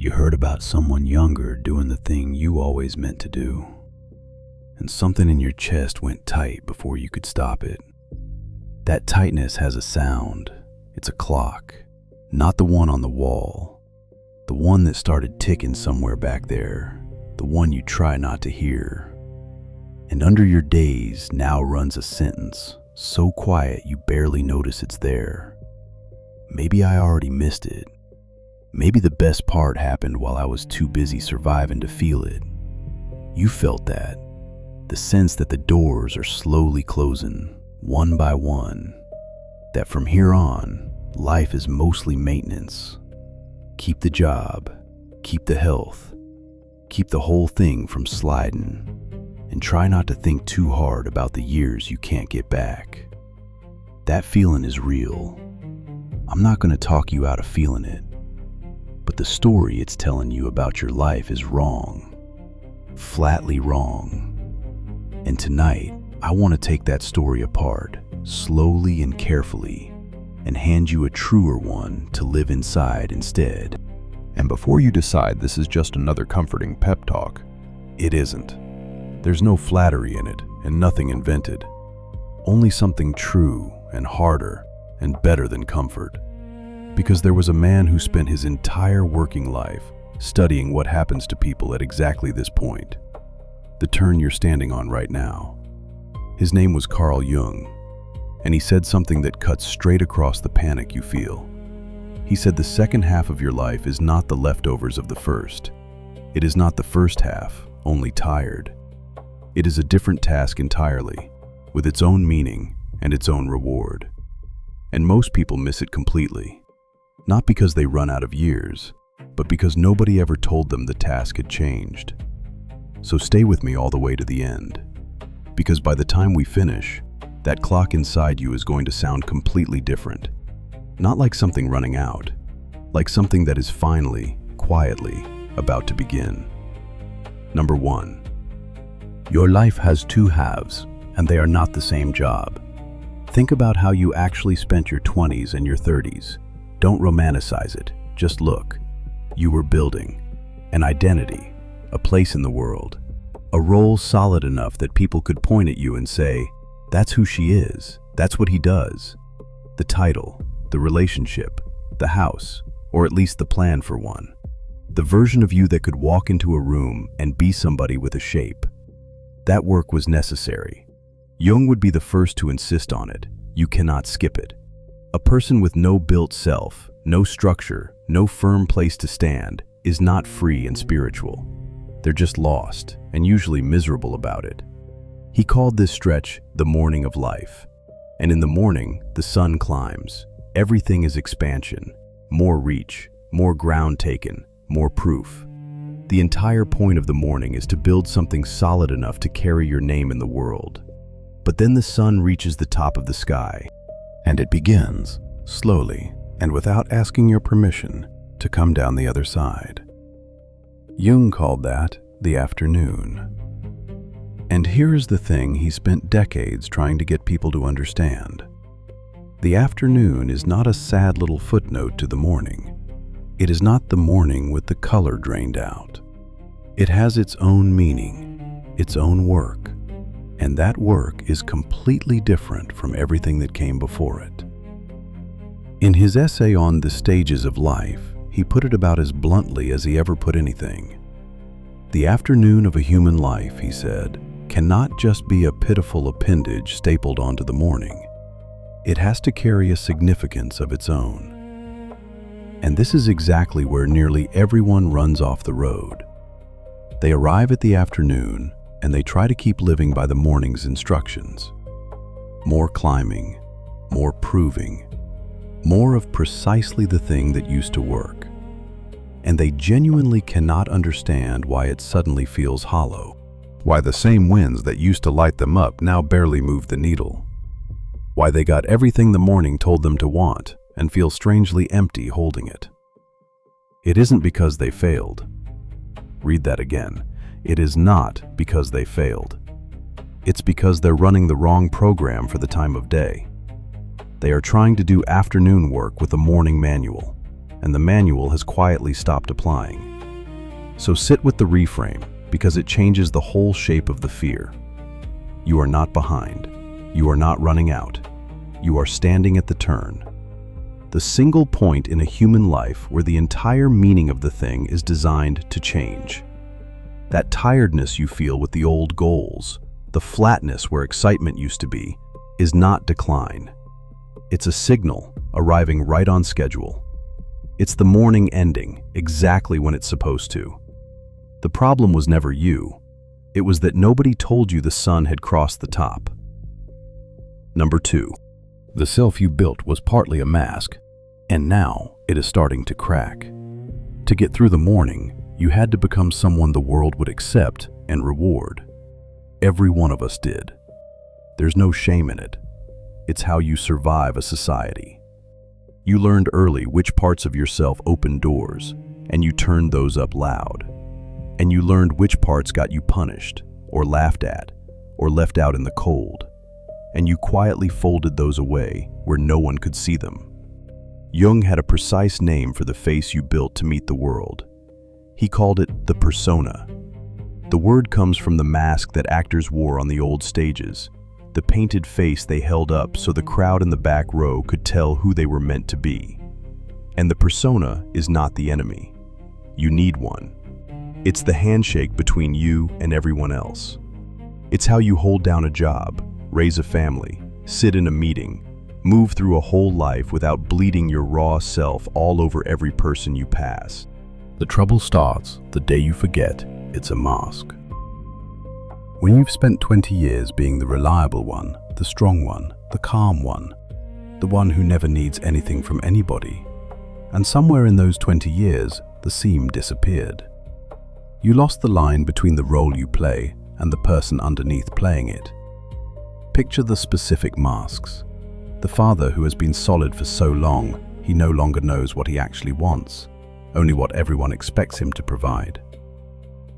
You heard about someone younger doing the thing you always meant to do, and something in your chest went tight before you could stop it. That tightness has a sound. It's a clock, not the one on the wall, the one that started ticking somewhere back there, the one you try not to hear. And under your daze now runs a sentence, so quiet you barely notice it's there. Maybe I already missed it. Maybe the best part happened while I was too busy surviving to feel it. You felt that, the sense that the doors are slowly closing, one by one, that from here on, life is mostly maintenance. Keep the job, keep the health, keep the whole thing from sliding, and try not to think too hard about the years you can't get back. That feeling is real. I'm not going to talk you out of feeling it, but the story it's telling you about your life is wrong, flatly wrong. And tonight, I want to take that story apart, slowly and carefully, and hand you a truer one to live inside instead. And before you decide this is just another comforting pep talk, It isn't. There's no flattery in it, and nothing invented. Only something true and harder and better than comfort. Because there was a man who spent his entire working life studying what happens to people at exactly this point, the turn you're standing on right now. His name was Carl Jung, and he said something that cuts straight across the panic you feel. He said the second half of your life is not the leftovers of the first. It is not the first half, only tired. It is a different task entirely, with its own meaning and its own reward. And most people miss it completely. Not because they run out of years, but because nobody ever told them the task had changed. So stay with me all the way to the end, because by the time we finish, that clock inside you is going to sound completely different. Not like something running out, like something that is finally, quietly, about to begin. Number 1. Your life has two halves, and they are not the same job. Think about how you actually spent your 20s and your 30s. Don't romanticize it, just look. You were building an identity, a place in the world, a role solid enough that people could point at you and say, that's who she is, that's what he does. The title, the relationship, the house, or at least the plan for one. The version of you that could walk into a room and be somebody with a shape. That work was necessary. Jung would be the first to insist on it. You cannot skip it. A person with no built self, no structure, no firm place to stand, is not free and spiritual. They're just lost, and usually miserable about it. He called this stretch the morning of life. And in the morning, the sun climbs. Everything is expansion, more reach, more ground taken, more proof. The entire point of the morning is to build something solid enough to carry your name in the world. But then the sun reaches the top of the sky, and it begins, slowly, and without asking your permission, to come down the other side. Jung called that the afternoon. And here is the thing he spent decades trying to get people to understand. The afternoon is not a sad little footnote to the morning. It is not the morning with the color drained out. It has its own meaning, its own work, and that work is completely different from everything that came before it. In his essay on the stages of life, he put it about as bluntly as he ever put anything. The afternoon of a human life, he said, cannot just be a pitiful appendage stapled onto the morning. It has to carry a significance of its own. And this is exactly where nearly everyone runs off the road. They arrive at the afternoon, and they try to keep living by the morning's instructions. More climbing, more proving, more of precisely the thing that used to work. And they genuinely cannot understand why it suddenly feels hollow. Why the same winds that used to light them up now barely move the needle. Why they got everything the morning told them to want and feel strangely empty holding it. It isn't because they failed. Read that again. It is not because they failed. It's because they're running the wrong program for the time of day. They are trying to do afternoon work with a morning manual, and the manual has quietly stopped applying. So sit with the reframe, because it changes the whole shape of the fear. You are not behind. You are not running out. You are standing at the turn. The single point in a human life where the entire meaning of the thing is designed to change. That tiredness you feel with the old goals, the flatness where excitement used to be, is not decline. It's a signal arriving right on schedule. It's the morning ending exactly when it's supposed to. The problem was never you. It was that nobody told you the sun had crossed the top. Number 2. The self you built was partly a mask, and now it is starting to crack. To get through the morning, you had to become someone the world would accept and reward. Every one of us did. There's no shame in it. It's how you survive a society. You learned early which parts of yourself opened doors, and you turned those up loud. And you learned which parts got you punished, or laughed at, or left out in the cold. And you quietly folded those away where no one could see them. Jung had a precise name for the face you built to meet the world. He called it the persona. The word comes from the mask that actors wore on the old stages, the painted face they held up so the crowd in the back row could tell who they were meant to be. And the persona is not the enemy. You need one. It's the handshake between you and everyone else. It's how you hold down a job, raise a family, sit in a meeting, move through a whole life without bleeding your raw self all over every person you pass. The trouble starts the day you forget it's a mask. When you've spent 20 years being the reliable one, the strong one, the calm one, the one who never needs anything from anybody, and somewhere in those 20 years, the seam disappeared. You lost the line between the role you play and the person underneath playing it. Picture the specific masks. The father who has been solid for so long, he no longer knows what he actually wants, only what everyone expects him to provide.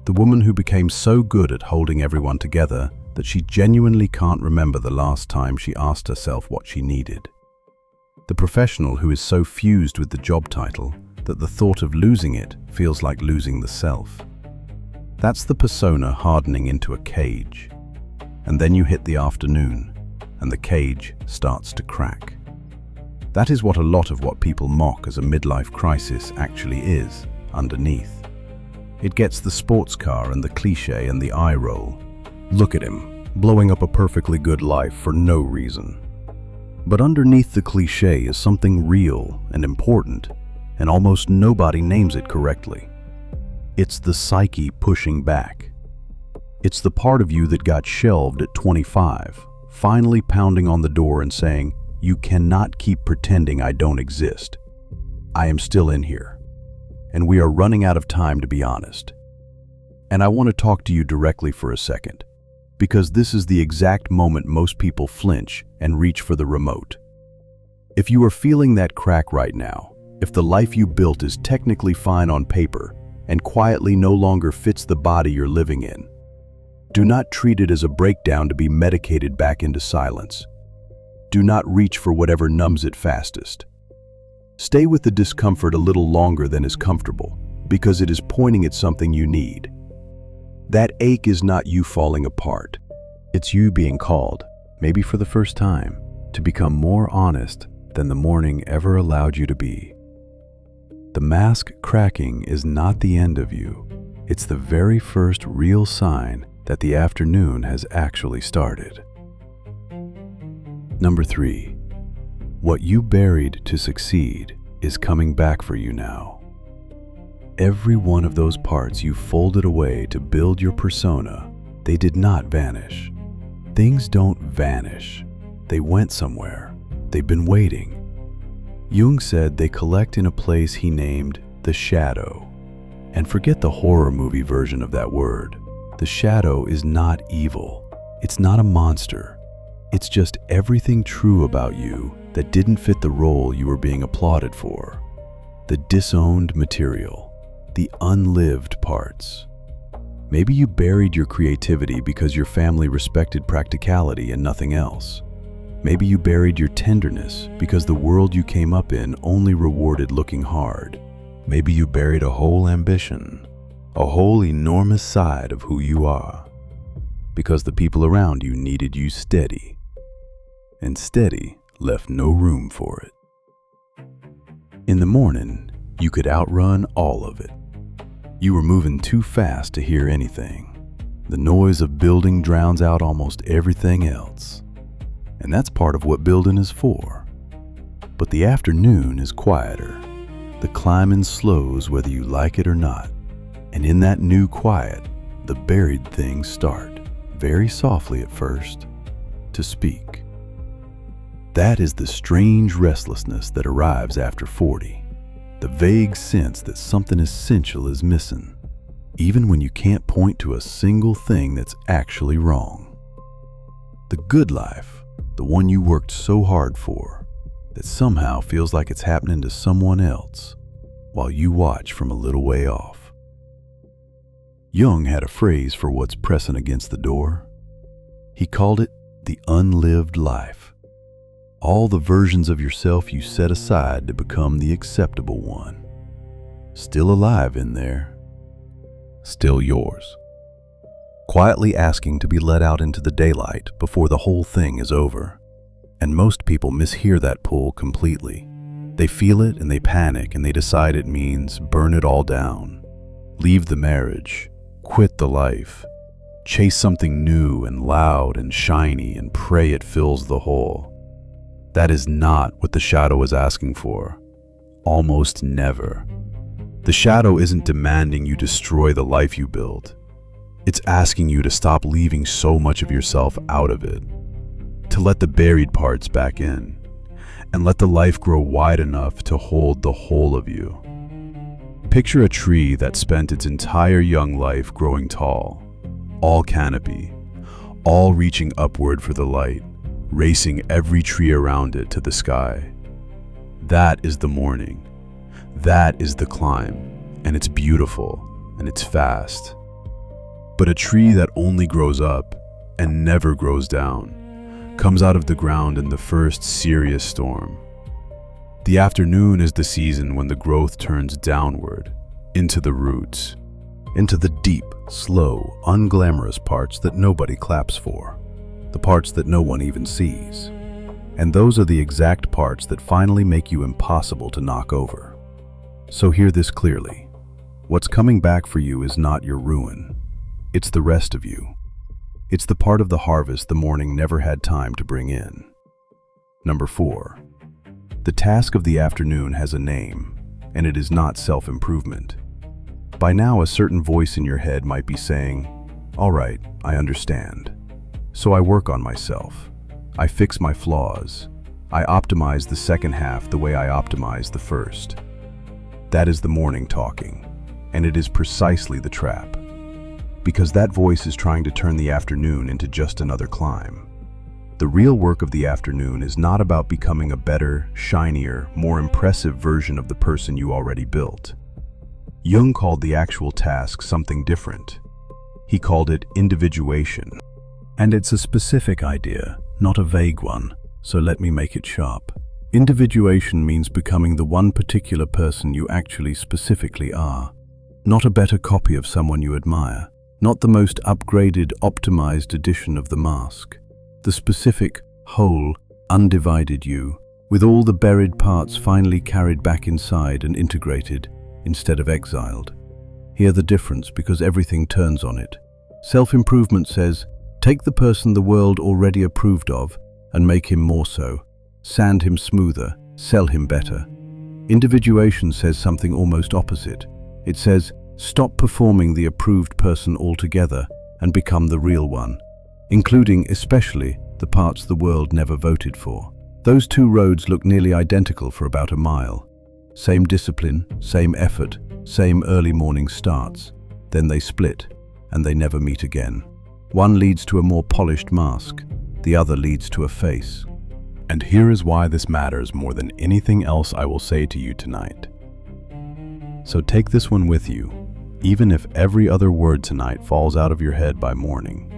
The woman who became so good at holding everyone together that she genuinely can't remember the last time she asked herself what she needed. The professional who is so fused with the job title that the thought of losing it feels like losing the self. That's the persona hardening into a cage. And then you hit the afternoon, and the cage starts to crack. That is what a lot of what people mock as a midlife crisis actually is, underneath. It gets the sports car and the cliché and the eye roll. Look at him, blowing up a perfectly good life for no reason. But underneath the cliché is something real and important, and almost nobody names it correctly. It's the psyche pushing back. It's the part of you that got shelved at 25, finally pounding on the door and saying, "You cannot keep pretending I don't exist. I am still in here. And we are running out of time, to be honest." And I want to talk to you directly for a second, because this is the exact moment most people flinch and reach for the remote. If you are feeling that crack right now, if the life you built is technically fine on paper and quietly no longer fits the body you're living in, do not treat it as a breakdown to be medicated back into silence. Do not reach for whatever numbs it fastest. Stay with the discomfort a little longer than is comfortable, because it is pointing at something you need. That ache is not you falling apart. It's you being called, maybe for the first time, to become more honest than the morning ever allowed you to be. The mask cracking is not the end of you. It's the very first real sign that the afternoon has actually started. Number 3. What you buried to succeed is coming back for you now. Every one of those parts you folded away to build your persona, they did not vanish. Things don't vanish. They went somewhere. They've been waiting. Jung said they collect in a place he named the shadow. And forget the horror movie version of that word. The shadow is not evil. It's not a monster. It's just everything true about you that didn't fit the role you were being applauded for. The disowned material, the unlived parts. Maybe you buried your creativity because your family respected practicality and nothing else. Maybe you buried your tenderness because the world you came up in only rewarded looking hard. Maybe you buried a whole ambition, a whole enormous side of who you are, because the people around you needed you steady, and steady left no room for it. In the morning, you could outrun all of it. You were moving too fast to hear anything. The noise of building drowns out almost everything else, and that's part of what building is for. But the afternoon is quieter. The climbing slows whether you like it or not, and in that new quiet, the buried things start, very softly at first, to speak. That is the strange restlessness that arrives after 40, the vague sense that something essential is missing, even when you can't point to a single thing that's actually wrong. The good life, the one you worked so hard for, that somehow feels like it's happening to someone else while you watch from a little way off. Jung had a phrase for what's pressing against the door. He called it the unlived life. All the versions of yourself you set aside to become the acceptable one. Still alive in there. Still yours. Quietly asking to be let out into the daylight before the whole thing is over. And most people mishear that pull completely. They feel it and they panic and they decide it means burn it all down. Leave the marriage. Quit the life. Chase something new and loud and shiny and pray it fills the hole. That is not what the shadow is asking for. Almost never. The shadow isn't demanding you destroy the life you built. It's asking you to stop leaving so much of yourself out of it. To let the buried parts back in, and let the life grow wide enough to hold the whole of you. Picture a tree that spent its entire young life growing tall, all canopy, all reaching upward for the light, racing every tree around it to the sky. That is the morning. That is the climb, and it's beautiful, and it's fast. But a tree that only grows up and never grows down comes out of the ground in the first serious storm. The afternoon is the season when the growth turns downward, into the roots, into the deep, slow, unglamorous parts that nobody claps for, the parts that no one even sees. And those are the exact parts that finally make you impossible to knock over. So hear this clearly. What's coming back for you is not your ruin. It's the rest of you. It's the part of the harvest the morning never had time to bring in. Number 4. The task of the afternoon has a name, and it is not self-improvement. By now, a certain voice in your head might be saying, "All right, I understand. So I work on myself. I fix my flaws. I optimize the second half the way I optimize the first." That is the morning talking, and it is precisely the trap. Because that voice is trying to turn the afternoon into just another climb. The real work of the afternoon is not about becoming a better, shinier, more impressive version of the person you already built. Jung called the actual task something different. He called it individuation. And it's a specific idea, not a vague one, so let me make it sharp. Individuation means becoming the one particular person you actually specifically are. Not a better copy of someone you admire. Not the most upgraded, optimized edition of the mask. The specific, whole, undivided you, with all the buried parts finally carried back inside and integrated, instead of exiled. Hear the difference because everything turns on it. Self-improvement says, take the person the world already approved of and make him more so. Sand him smoother, sell him better. Individuation says something almost opposite. It says, stop performing the approved person altogether and become the real one, including especially the parts the world never voted for. Those two roads look nearly identical for about a mile. Same discipline, same effort, same early morning starts. Then they split, and they never meet again. One leads to a more polished mask, the other leads to a face. And here is why this matters more than anything else I will say to you tonight. So take this one with you, even if every other word tonight falls out of your head by morning.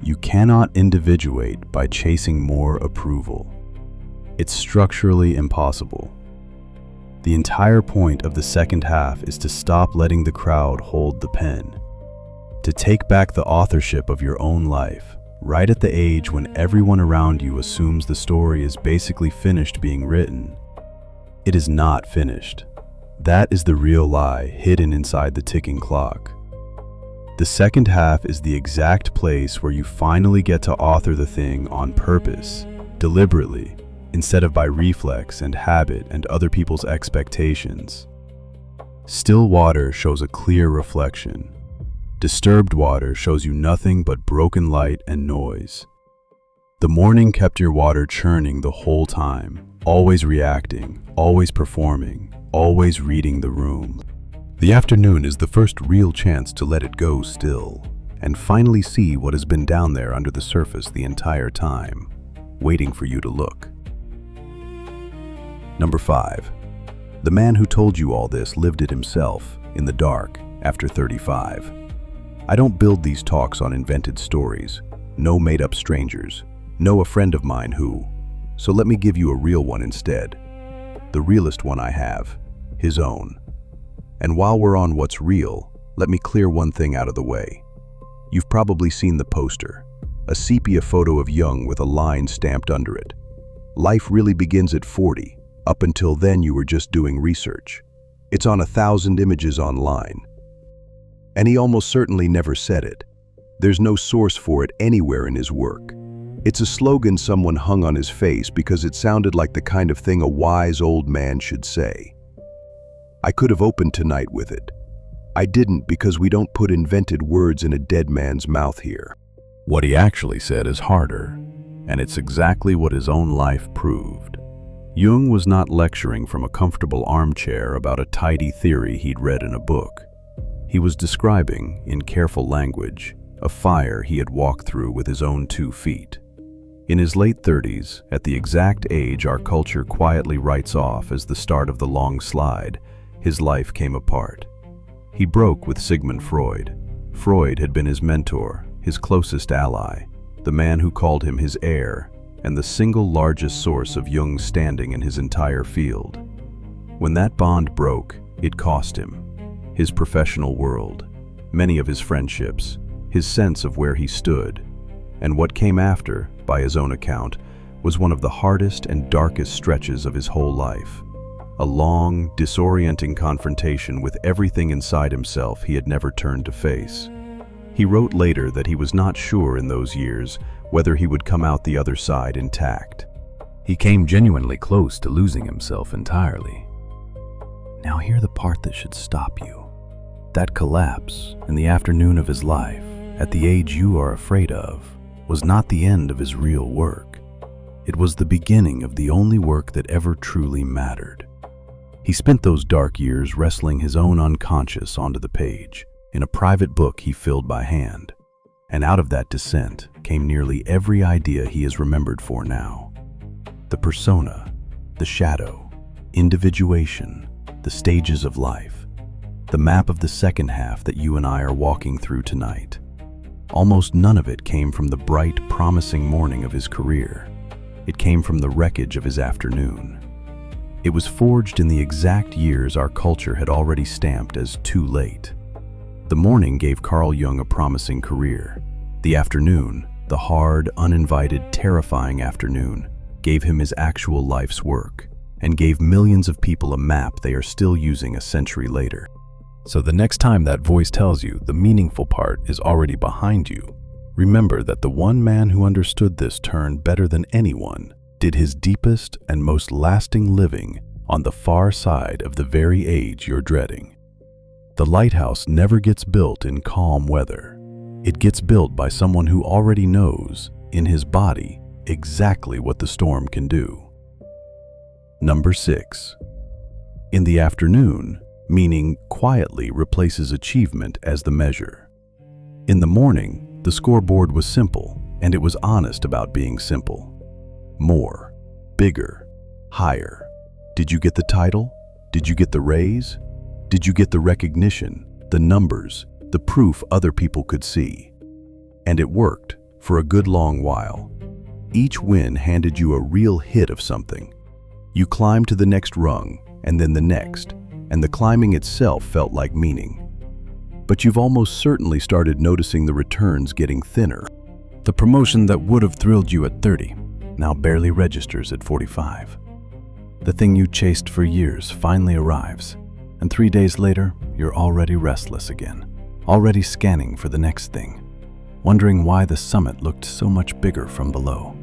You cannot individuate by chasing more approval. It's structurally impossible. The entire point of the second half is to stop letting the crowd hold the pen, to take back the authorship of your own life, right at the age when everyone around you assumes the story is basically finished being written. It is not finished. That is the real lie hidden inside the ticking clock. The second half is the exact place where you finally get to author the thing on purpose, deliberately, instead of by reflex and habit and other people's expectations. Still water shows a clear reflection. Disturbed water shows you nothing but broken light and noise. The morning kept your water churning the whole time, always reacting, always performing, always reading the room. The afternoon is the first real chance to let it go still, and finally see what has been down there under the surface the entire time, waiting for you to look. Number 5. The man who told you all this lived it himself, in the dark, after 35. I don't build these talks on invented stories, no made-up strangers, no a friend of mine who, so let me give you a real one instead. The realest one I have, his own. And while we're on what's real, let me clear one thing out of the way. You've probably seen the poster, a sepia photo of Jung with a line stamped under it. Life really begins at 40. Up until then you were just doing research. It's on 1,000 images online. And he almost certainly never said it. There's no source for it anywhere in his work. It's a slogan someone hung on his face because it sounded like the kind of thing a wise old man should say. I could have opened tonight with it. I didn't because we don't put invented words in a dead man's mouth here. What he actually said is harder, and it's exactly what his own life proved. Jung was not lecturing from a comfortable armchair about a tidy theory he'd read in a book. He was describing, in careful language, a fire he had walked through with his own 2 feet. In his late 30s, at the exact age our culture quietly writes off as the start of the long slide, his life came apart. He broke with Sigmund Freud. Freud had been his mentor, his closest ally, the man who called him his heir, and the single largest source of Jung's standing in his entire field. When that bond broke, it cost him his professional world, many of his friendships, his sense of where he stood, and what came after, by his own account, was one of the hardest and darkest stretches of his whole life. A long, disorienting confrontation with everything inside himself he had never turned to face. He wrote later that he was not sure in those years whether he would come out the other side intact. He came genuinely close to losing himself entirely. Now hear the part that should stop you. That collapse in the afternoon of his life, at the age you are afraid of, was not the end of his real work. It was the beginning of the only work that ever truly mattered. He spent those dark years wrestling his own unconscious onto the page, in a private book he filled by hand. And out of that descent came nearly every idea he is remembered for now. The persona, the shadow, individuation, the stages of life, the map of the second half that you and I are walking through tonight. Almost none of it came from the bright, promising morning of his career. It came from the wreckage of his afternoon. It was forged in the exact years our culture had already stamped as too late. The morning gave Carl Jung a promising career. The afternoon, the hard, uninvited, terrifying afternoon, gave him his actual life's work, and gave millions of people a map they are still using a century later. So the next time that voice tells you the meaningful part is already behind you, remember that the one man who understood this turn better than anyone did his deepest and most lasting living on the far side of the very age you're dreading. The lighthouse never gets built in calm weather. It gets built by someone who already knows, in his body, exactly what the storm can do. Number 6. In the afternoon, meaning quietly replaces achievement as the measure. In the morning, the scoreboard was simple, and it was honest about being simple. More, bigger, higher. Did you get the title? Did you get the raise? Did you get the recognition, the numbers, the proof other people could see? And it worked for a good long while. Each win handed you a real hit of something. You climbed to the next rung, and then the next, and the climbing itself felt like meaning. But you've almost certainly started noticing the returns getting thinner. The promotion that would have thrilled you at 30 now barely registers at 45. The thing you chased for years finally arrives, and 3 days later, you're already restless again, already scanning for the next thing, wondering why the summit looked so much bigger from below.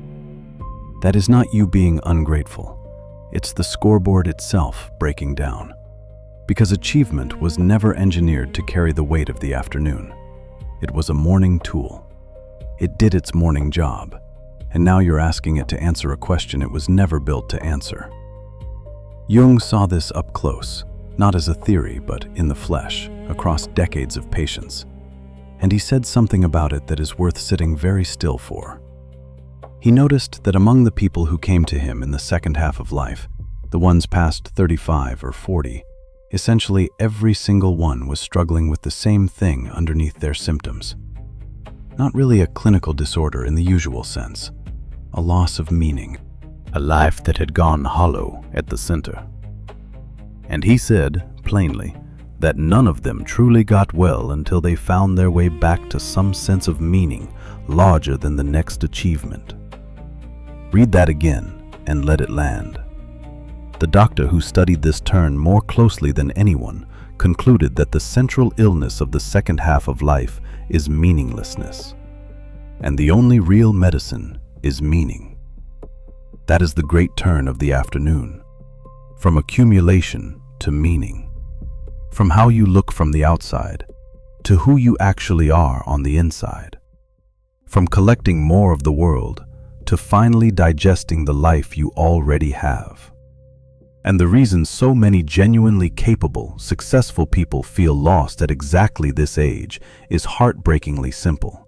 That is not you being ungrateful. It's the scoreboard itself breaking down. Because achievement was never engineered to carry the weight of the afternoon. It was a morning tool. It did its morning job, and now you're asking it to answer a question it was never built to answer. Jung saw this up close, not as a theory, but in the flesh, across decades of patience. And he said something about it that is worth sitting very still for. He noticed that among the people who came to him in the second half of life, the ones past 35 or 40, essentially every single one was struggling with the same thing underneath their symptoms. Not really a clinical disorder in the usual sense, a loss of meaning, a life that had gone hollow at the center. And he said, plainly, that none of them truly got well until they found their way back to some sense of meaning larger than the next achievement. Read that again and let it land. The doctor who studied this turn more closely than anyone concluded that the central illness of the second half of life is meaninglessness. And the only real medicine is meaning. That is the great turn of the afternoon. From accumulation to meaning. From how you look from the outside to who you actually are on the inside. From collecting more of the world to finally digesting the life you already have. And the reason so many genuinely capable, successful people feel lost at exactly this age is heartbreakingly simple.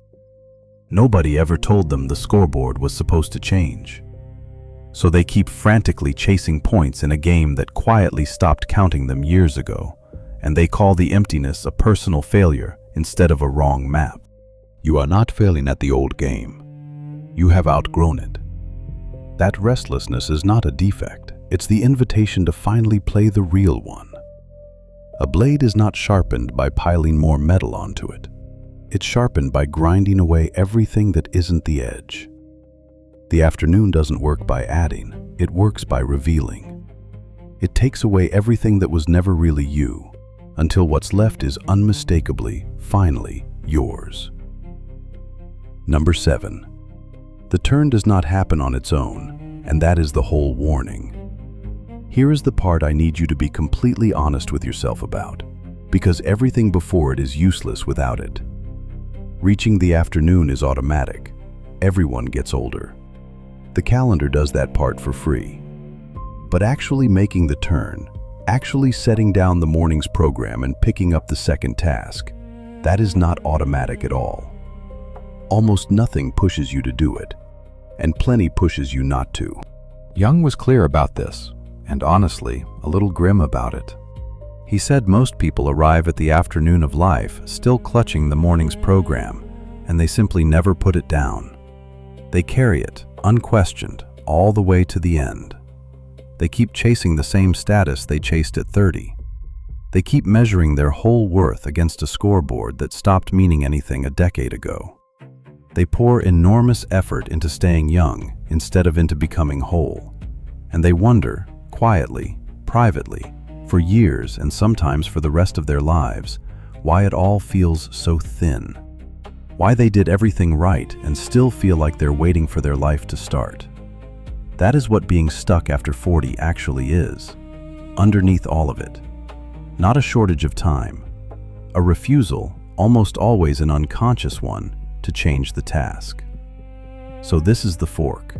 Nobody ever told them the scoreboard was supposed to change. So they keep frantically chasing points in a game that quietly stopped counting them years ago, and they call the emptiness a personal failure instead of a wrong map. You are not failing at the old game. You have outgrown it. That restlessness is not a defect. It's the invitation to finally play the real one. A blade is not sharpened by piling more metal onto it. It's sharpened by grinding away everything that isn't the edge. The afternoon doesn't work by adding, it works by revealing. It takes away everything that was never really you, until what's left is unmistakably, finally, yours. Number 7. The turn does not happen on its own, and that is the whole warning. Here is the part I need you to be completely honest with yourself about, because everything before it is useless without it. Reaching the afternoon is automatic. Everyone gets older. The calendar does that part for free. But actually making the turn, actually setting down the morning's program and picking up the second task, that is not automatic at all. Almost nothing pushes you to do it, and plenty pushes you not to. Jung was clear about this, and honestly, a little grim about it. He said most people arrive at the afternoon of life still clutching the morning's program, and they simply never put it down. They carry it, unquestioned, all the way to the end. They keep chasing the same status they chased at 30. They keep measuring their whole worth against a scoreboard that stopped meaning anything a decade ago. They pour enormous effort into staying young instead of into becoming whole. And they wonder, quietly, privately, for years and sometimes for the rest of their lives, why it all feels so thin. Why they did everything right and still feel like they're waiting for their life to start. That is what being stuck after 40 actually is, underneath all of it. Not a shortage of time, a refusal, almost always an unconscious one, to change the task. So this is the fork,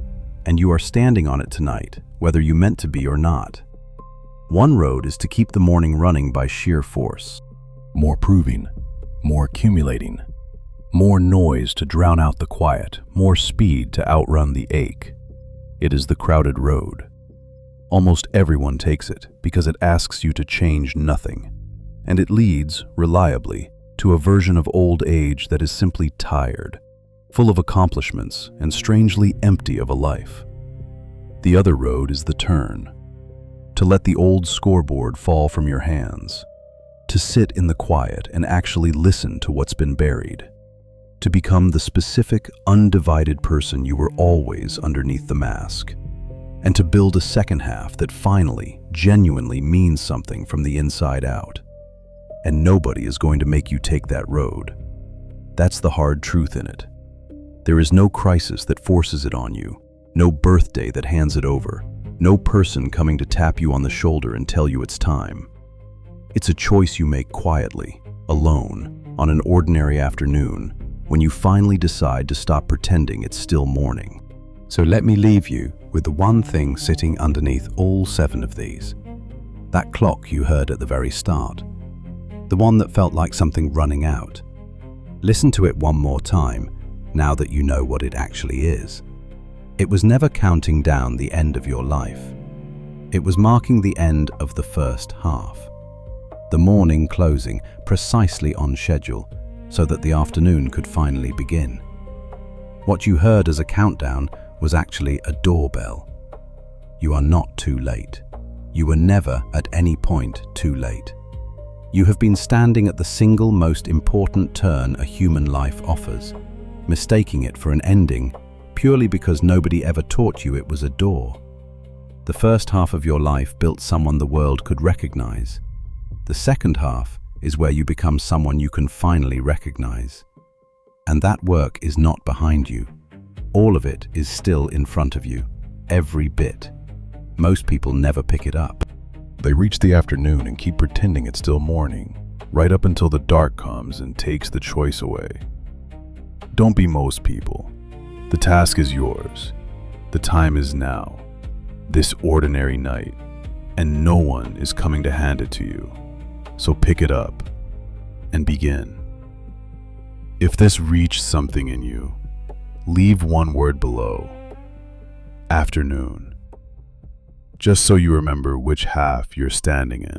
and you are standing on it tonight, whether you meant to be or not. One road is to keep the morning running by sheer force. More proving, more accumulating, more noise to drown out the quiet, more speed to outrun the ache. It is the crowded road. Almost everyone takes it because it asks you to change nothing, and it leads, reliably, to a version of old age that is simply tired, full of accomplishments and strangely empty of a life. The other road is the turn. to let the old scoreboard fall from your hands, to sit in the quiet and actually listen to what's been buried, to become the specific, undivided person you were always underneath the mask, and to build a second half that finally, genuinely means something from the inside out. And nobody is going to make you take that road. That's the hard truth in it. There is no crisis that forces it on you, no birthday that hands it over, no person coming to tap you on the shoulder and tell you it's time. It's a choice you make quietly, alone, on an ordinary afternoon, when you finally decide to stop pretending it's still morning. So let me leave you with the one thing sitting underneath all 7 of these. That clock you heard at the very start. The one that felt like something running out. Listen to it one more time, now that you know what it actually is. It was never counting down the end of your life. It was marking the end of the first half. The morning closing precisely on schedule, so that the afternoon could finally begin. What you heard as a countdown was actually a doorbell. You are not too late. You were never at any point too late. You have been standing at the single most important turn a human life offers, mistaking it for an ending purely because nobody ever taught you it was a door. The first half of your life built someone the world could recognize. The second half is where you become someone you can finally recognize. And that work is not behind you. All of it is still in front of you, every bit. Most people never pick it up. They reach the afternoon and keep pretending it's still morning, right up until the dark comes and takes the choice away. Don't be most people. The task is yours. The time is now, this ordinary night, and no one is coming to hand it to you. So pick it up and begin. If this reached something in you, leave one word below. Afternoon. Just so you remember which half you're standing in.